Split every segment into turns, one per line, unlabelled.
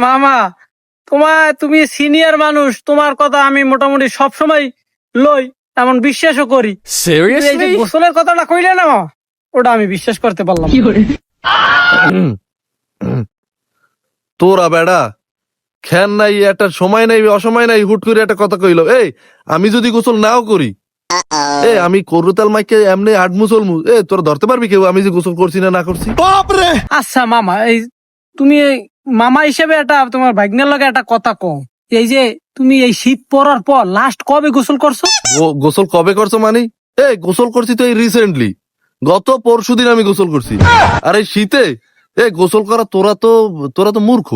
মামা, তুমি সিনিয়র মানুষ, তোমার কথা আমি মোটামুটি সবসময় লই, এমন বিশ্বাসও করি। কিন্তু এই যে
সিরিয়াসলি?
গোসলের কথাটা কইলে না, ওটা আমি বিশ্বাস করতে পারলাম না।
তোরা বেড়া খ্যান নাই, একটা সময় নাই অসময় নাই, হুট করে একটা কথা কইলো। এই আমি যদি গোসল নাও করি, আমি করুতাল মাইকে এমনি আট মুসলমু, তোরা ধরতে পারবি কেউ আমি যে গোসল করছি না করছি?
বাপরে!
আচ্ছা মামা, তুমি মামা হিসেবে তোমার ভাগ্নের লগে একটা কথা কও। এই যে তুমি এই শীত পড়ার পর লাস্ট কবে গোসল করছো?
গোসল কবে করছো মানে? গোসল করছি তো এই রিসেন্টলি, গত পরশুদিন আমি গোসল করছি। আর এই শীতে গোসল করা, তোরা তো মূর্খ।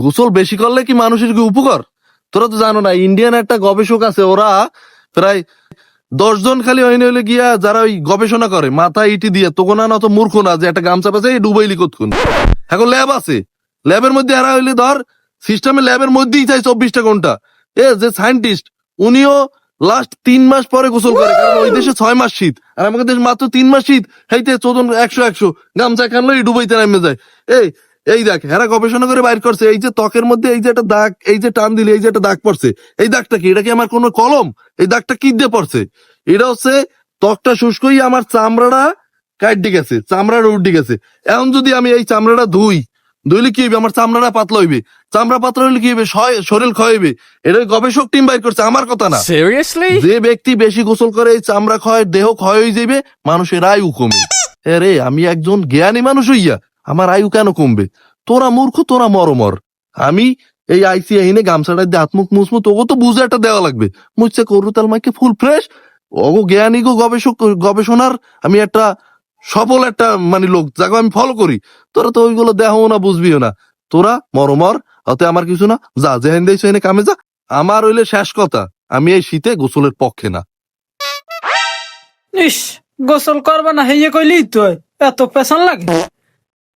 গোসল বেশি করলে কি মানুষের কি উপকার? তোরা তো জানো না, ইন্ডিয়ান একটা গবেষক আছে, ওরা প্রায় 10 জন খালি হইলে হইলে গিয়া যারা ওই গবেষণা করে মাথায় ইটি দিয়ে, তখন না অত মূর্খ না যে একটা গামছা পাশে ডুবাইলি কতক্ষণ। এখন ল্যাব আছে, ল্যাবের মধ্যে এরা হইলে ধর সিস্টেমে ল্যাবের মধ্যেই চাই 24টা ঘন্টা। যে সায়েন্টিস্ট, উনিও লাস্ট 3 মাস পরে গোসল করে, কারণ ওই দেশে 6 মাস শীত, আর আমাদের দেশে মাত্র 3 মাস শীত। হেইতে চোদন 100 গামছা খানলেই ডুবাইতে নামে যায়। এই দেখ, এরা গবেষণা করে বাইর করছে, এই যে ত্বকের মধ্যে এই যে একটা দাগ, এই যে টান দিলে এই যে একটা দাগ পড়ছে, এই দাগটা কি? এটা কি আমার কোনো কলম? এই দাগটা কি দিয়ে পড়ছে? এটা হচ্ছে ত্বকটা শুষ্ক হয়ে আমার চামড়াটা কাটতে গেছে, চামড়াটা উঠে গেছে। এখন যদি আমি এই চামড়াটা ধুইলে কি হইবে? আমার চামড়াটা পাতলা হইবে। চামড়া পাতলা হইলে কি হইবে? শরীর ক্ষয় হইবে। এটা গবেষক টিম বাইর করছে, আমার কথা না।
সিরিয়াসলি?
যে ব্যক্তি বেশি গোসল করে এই চামড়া ক্ষয়, দেহ ক্ষয় হয়ে যাবে, মানুষের আয়ু কমে। আমি একজন জ্ঞানী মানুষ হইয়া আমার আয়ু কেন কমবে? তোরা মূর্খ, তোরা মরমর। আমি এই আইসি আহিনে গামছাটা দিয়ে হাত মুখ মুসমু, তোকে তো বুঝে একটা দেওয়া লাগবে। মুচ্ছে করুতাল মাইকে ফুল ফ্রেশ, অগো জ্ঞানী গো গবেষণার আমি একটা সফল একটা মানে লোক, যাকে আমি ফলো করি। তোরা তো ওইগুলো দেখাও না, বুঝবিও না। তোরা মরমর, অত আমার কিছু না। যা যেহেন দেশ এনে কামে যা। আমার হইলে শেষ কথা, আমি এই শীতে গোসলের পক্ষে না।
ইস, গোসল করবা না হেয়ে কইলি তো এত পেছন লাগে।